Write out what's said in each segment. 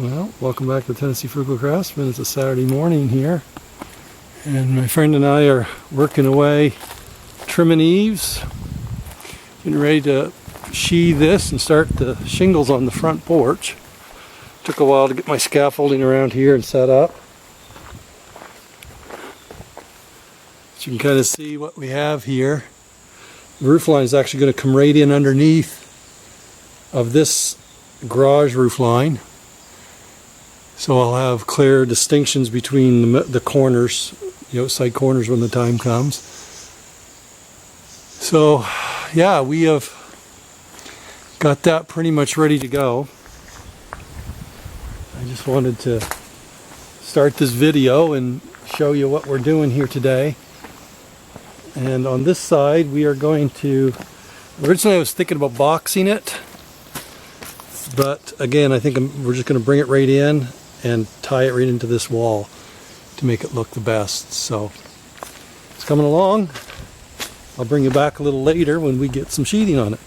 Well, welcome back to Tennessee Frugal Craftsman. It's a Saturday morning here, and my friend and I are working away, trimming eaves, getting ready to sheathe this and start the shingles on the front porch. Took a while to get my scaffolding around here and set up. But you can kind of see what we have here. The roof line is actually going to come right in underneath of this garage roof line. So I'll have clear distinctions between the corners, the outside corners when the time comes. So yeah, we have got that pretty much ready to go. I just wanted to start this video and show you what we're doing here today. And on this side we are going to, originally I was thinking about boxing it, but again I think we're just going to bring it right in and tie it right into this wall to make it look the best. So it's coming along. I'll bring you back a little later when we get some sheathing on it.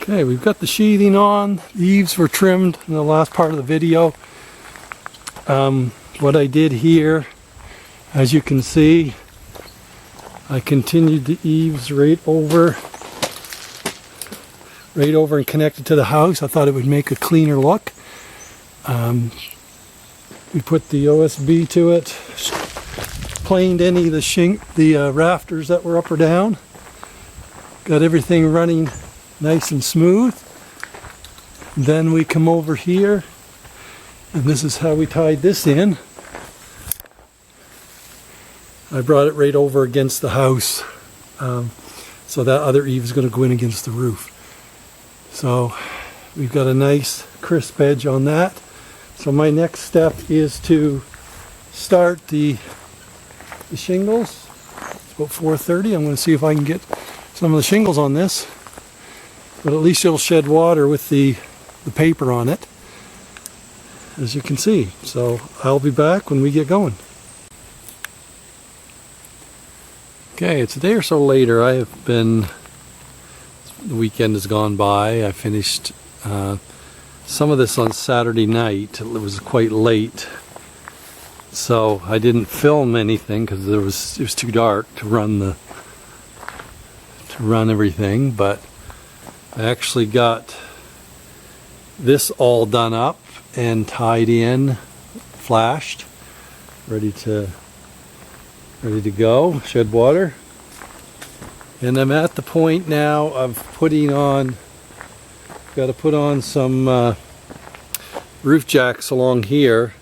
Okay, we've got the sheathing on. The eaves were trimmed in the last part of the video. What I did here, as you can see, I continued the eaves right over and connected to the house. I thought it would make a cleaner look. We put the OSB to it, planed any of the rafters that were up or down. Got everything running nice and smooth. Then we come over here, and this is how we tied this in. I brought it right over against the house, so that other eave is going to go in against the roof. So we've got a nice crisp edge on that. So my next step is to start the shingles. It's about 4:30. I'm going to see if I can get some of the shingles on this. But at least it'll shed water with the paper on it, as you can see. So I'll be back when we get going. Okay, it's a day or so later. I have been, the weekend has gone by. I finished some of this on Saturday night. It was quite late, so I didn't film anything because it was too dark to run everything. But I actually got this all done up and tied in, flashed, ready to go, shed water. And I'm at the point now of putting on, got to put on some roof jacks along here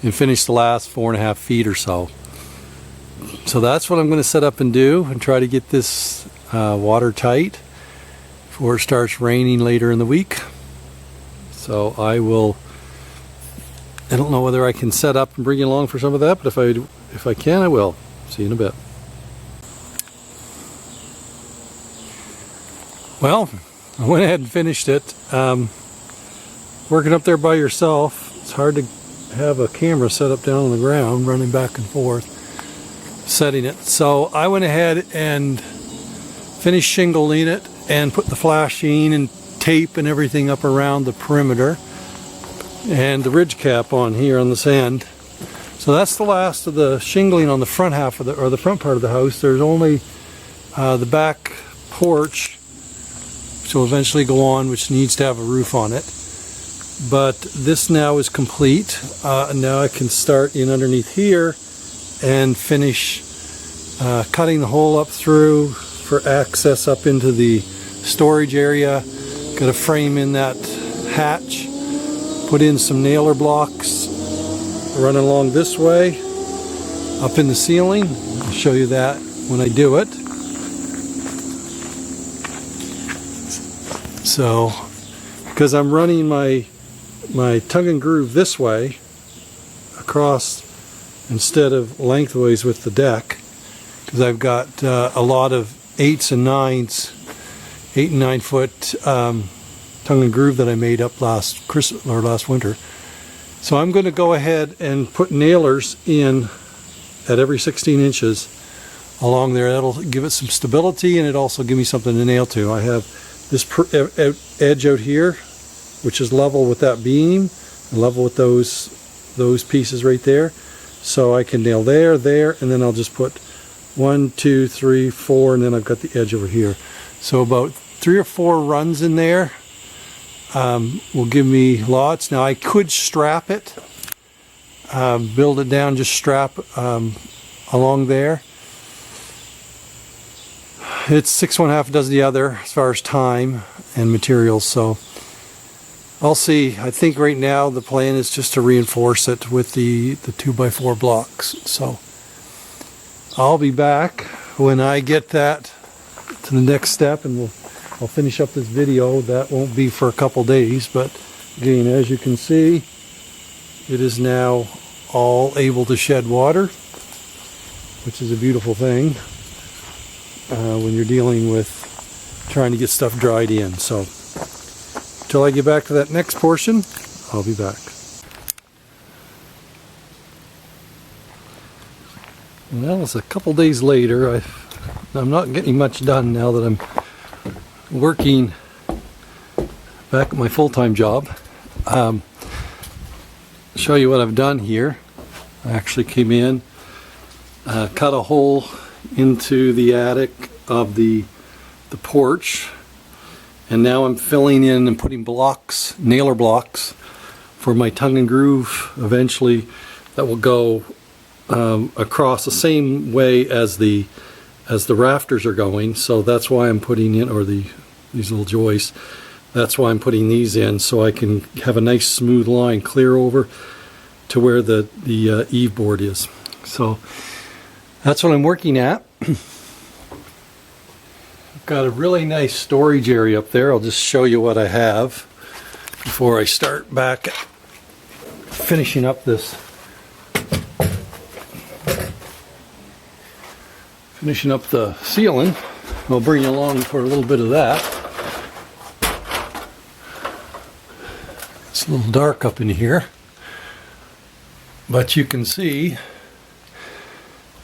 and finish the last 4.5 feet or so. So that's what I'm going to set up and do, and try to get this watertight before it starts raining later in the week. So I don't know whether I can set up and bring you along for some of that, but if I can, I will. See you in a bit. Well, I went ahead and finished it. Working up there by yourself, it's hard to have a camera set up down on the ground, running back and forth, setting it. So I went ahead and finished shingling it and put the flashing and tape and everything up around the perimeter and the ridge cap on here on this end. So that's the last of the shingling on the front half of the front part of the house. There's only the back porch, which will eventually go on, which needs to have a roof on it. But this now is complete. Now I can start in underneath here and finish cutting the hole up through for access up into the storage area. Got to frame in that hatch, put in some nailer blocks, run along this way, up in the ceiling. I'll show you that when I do it. So, because I'm running my tongue and groove this way, across instead of lengthways with the deck, because I've got a lot of 8s and 9s, 8 and 9 foot tongue and groove that I made up last winter. So I'm going to go ahead and put nailers in at every 16 inches along there. That'll give it some stability, and it also give me something to nail to. I have this edge out here, which is level with that beam, and level with those pieces right there. So I can nail there, and then I'll just put 1, 2, 3, 4, and then I've got the edge over here. So about 3 or 4 runs in there will give me lots. Now I could strap it, build it down, just strap along there. It's 6 1/2 does the other as far as time and materials, so I'll see. I think right now the plan is just to reinforce it with the 2x4 blocks. So I'll be back when I get that to the next step, and I'll finish up this video. That won't be for a couple days, but again, as you can see, it is now all able to shed water, which is a beautiful thing when you're dealing with trying to get stuff dried in. So until I get back to that next portion, I'll be back. Well, it's a couple days later. I'm not getting much done now that I'm working back at my full-time job. Show you what I've done here. I actually came in, cut a hole into the attic of the porch, and now I'm filling in and putting blocks, nailer blocks, for my tongue and groove eventually that will go across the same way as the rafters are going. So that's why I'm putting in, or these little joists, that's why I'm putting these in, so I can have a nice smooth line clear over to where the eave board is. So that's what I'm working at. I've got a really nice storage area up there. I'll just show you what I have before I start back finishing up this. Finishing up the ceiling. I'll bring you along for a little bit of that. It's a little dark up in here, but you can see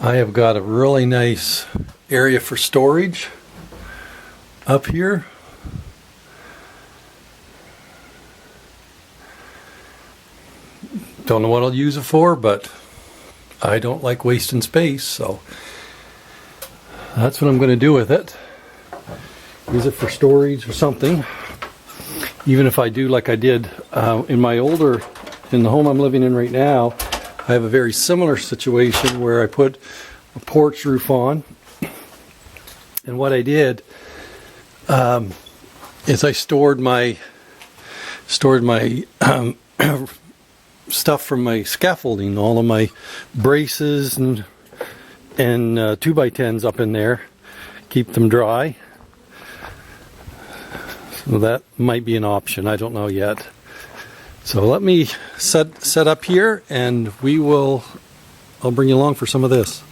I have got a really nice area for storage up here. Don't know what I'll use it for, but I don't like wasting space, so that's what I'm going to do with it. Use it for storage or something. Even if I do like I did in the home I'm living in right now, I have a very similar situation where I put a porch roof on, and what I did is I stored my stuff from my scaffolding, all of my braces and 2x10s up in there, keep them dry. So that might be an option, I don't know yet. So let me set up here, and I'll bring you along for some of this.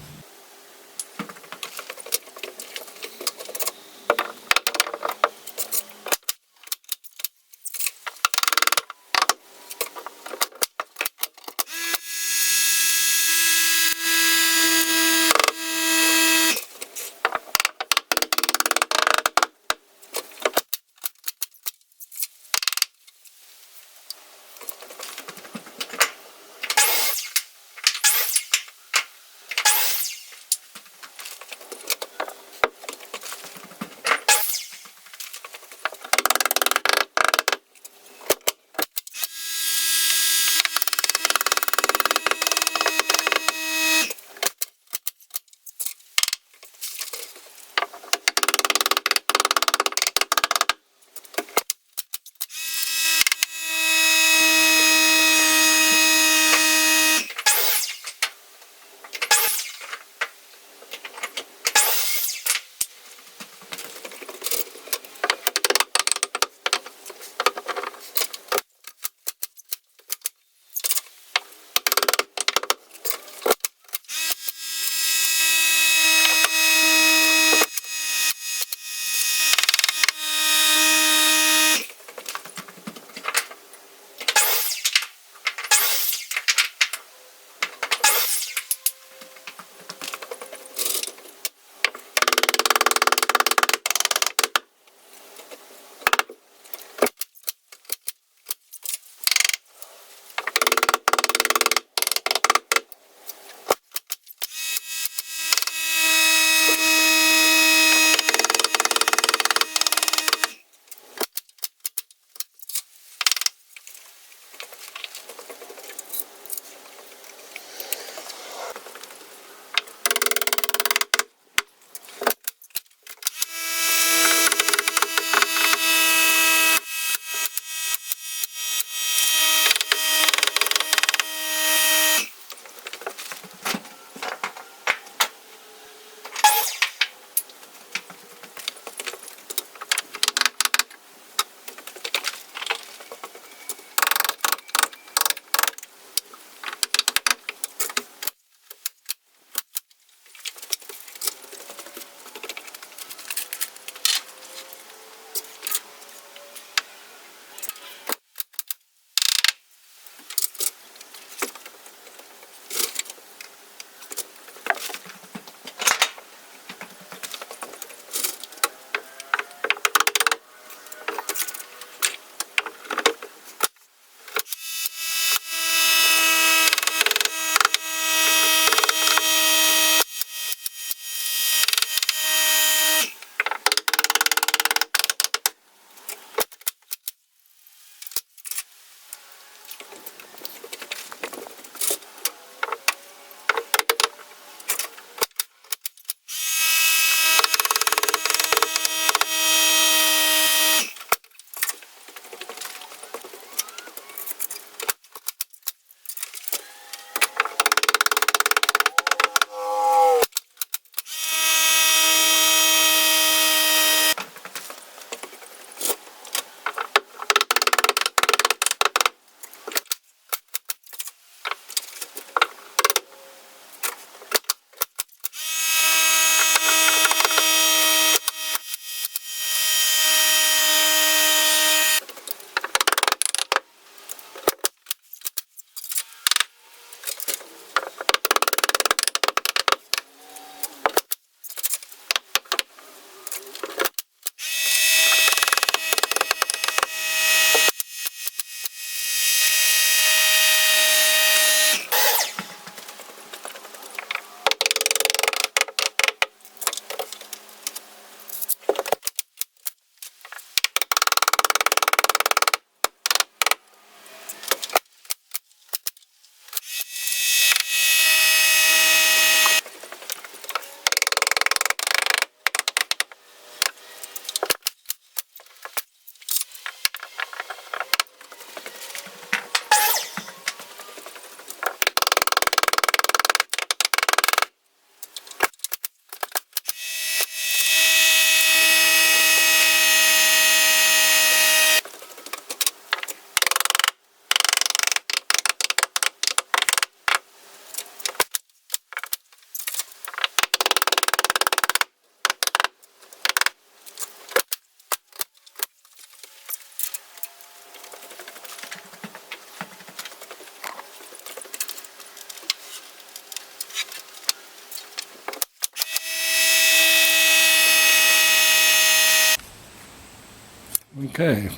Okay,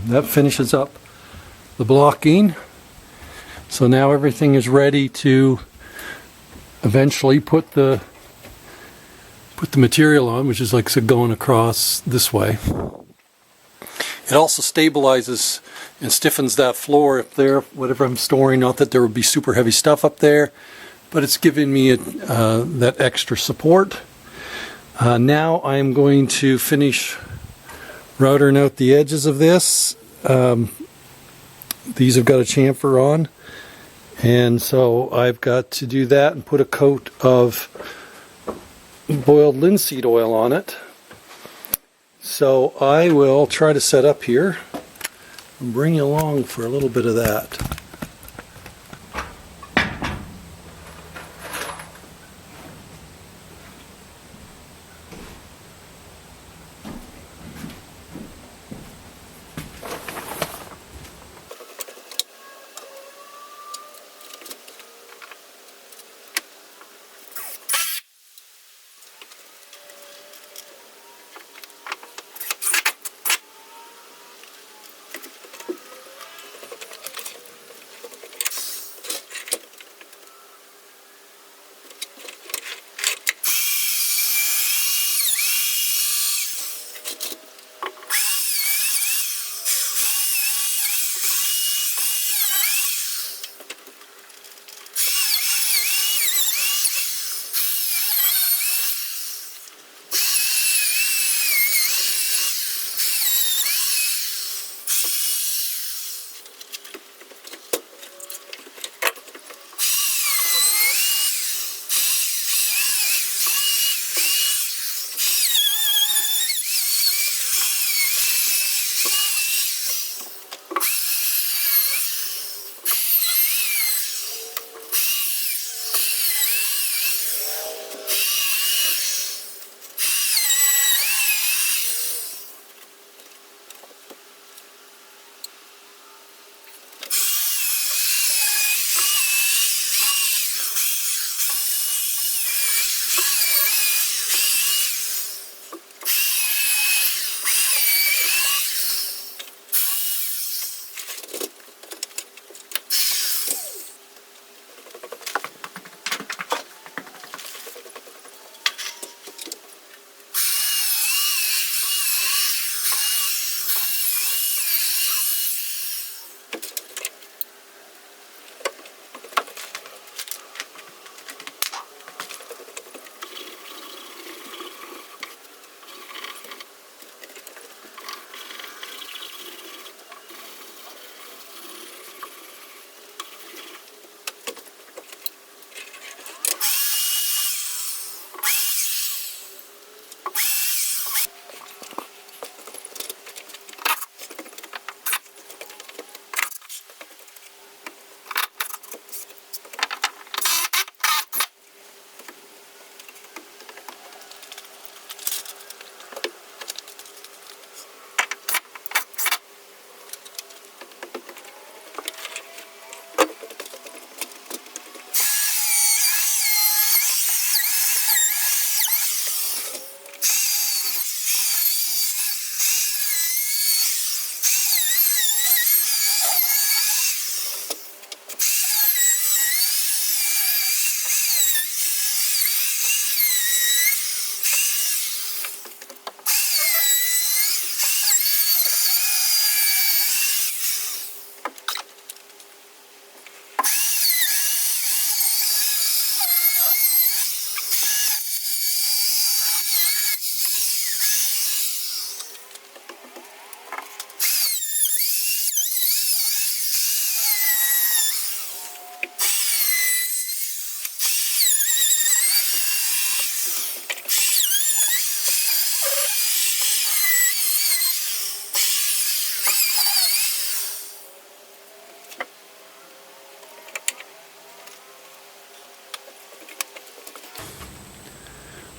that finishes up the blocking. So now everything is ready to eventually put the material on, which is like so going across this way. It also stabilizes and stiffens that floor up there, whatever I'm storing. Not that there would be super heavy stuff up there, but it's giving me that extra support. Now I'm going to finish routering out the edges of this. These have got a chamfer on, and so I've got to do that and put a coat of boiled linseed oil on it. So I will try to set up here and bring you along for a little bit of that.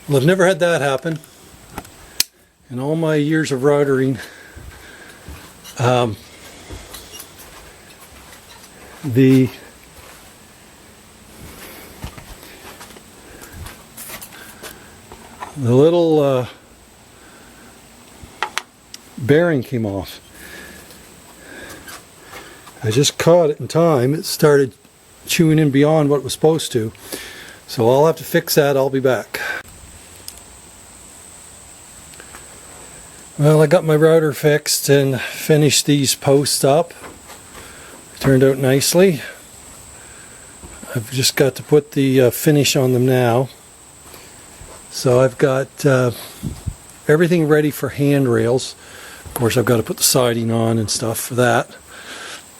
Well, I've never had that happen in all my years of routering. The little bearing came off. I just caught it in time. It started chewing in beyond what it was supposed to. So I'll have to fix that. I'll be back. Well, I got my router fixed and finished these posts up. Turned out nicely. I've just got to put the finish on them now. So I've got everything ready for handrails. Of course, I've got to put the siding on and stuff for that.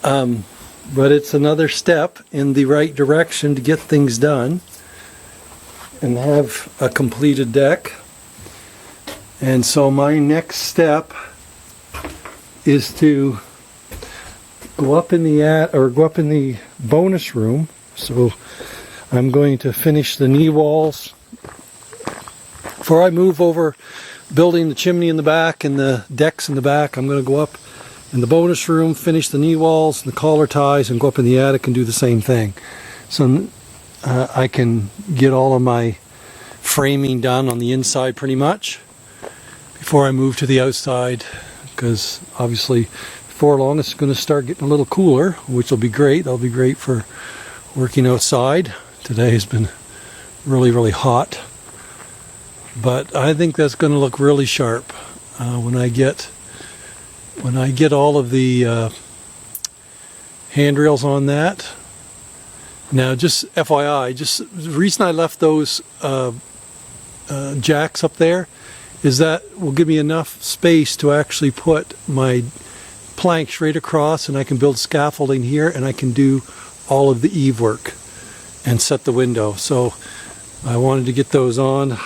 But it's another step in the right direction to get things done and have a completed deck. And so my next step is to go up in the bonus room. So I'm going to finish the knee walls before I move over building the chimney in the back and the decks in the back. I'm going to go up in the bonus room, finish the knee walls and the collar ties, and go up in the attic and do the same thing. So I can get all of my framing done on the inside pretty much before I move to the outside, because obviously before long it's going to start getting a little cooler, which will be great. That'll be great for working outside. Today has been really, really hot, but I think that's going to look really sharp when I get all of the handrails on that. Now, just FYI, just the reason I left those jacks up there is that will give me enough space to actually put my plank straight across, and I can build scaffolding here, and I can do all of the eave work and set the window. So I wanted to get those on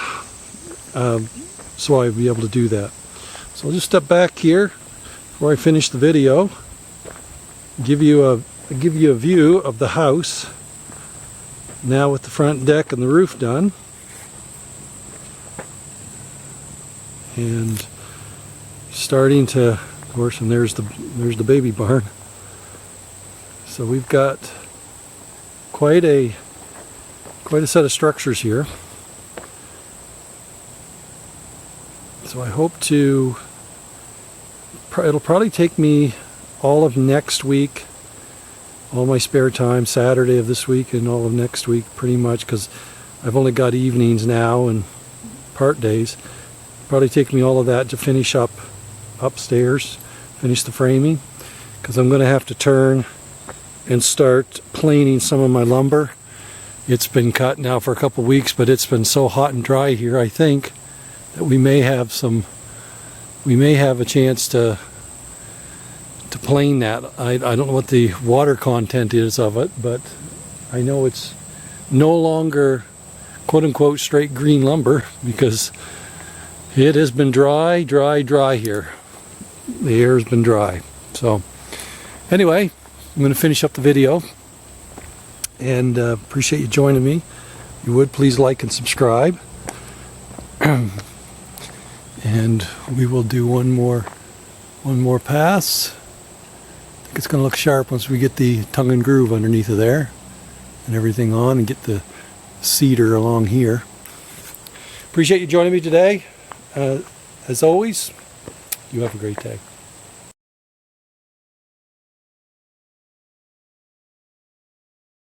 so I'd be able to do that. So I'll just step back here before I finish the video, give you a view of the house now with the front deck and the roof done. And starting to, of course, and there's the baby barn. So we've got quite a set of structures here. So I hope to, it'll probably take me all of next week, all my spare time, Saturday of this week and all of next week pretty much, because I've only got evenings now and part days. Probably take me all of that to finish up upstairs, finish the framing, because I'm going to have to turn and start planing some of my lumber. It's been cut now for a couple weeks, but it's been so hot and dry here, I think, that we may have a chance to plane that. I don't know what the water content is of it, but I know it's no longer quote-unquote straight green lumber, because it has been dry here. The air has been dry. So anyway, I'm going to finish up the video, and appreciate you joining me. If you would, please like and subscribe. And we will do one more pass. I think it's going to look sharp once we get the tongue and groove underneath of there and everything on, and get the cedar along here. Appreciate you joining me today. As always, you have a great day.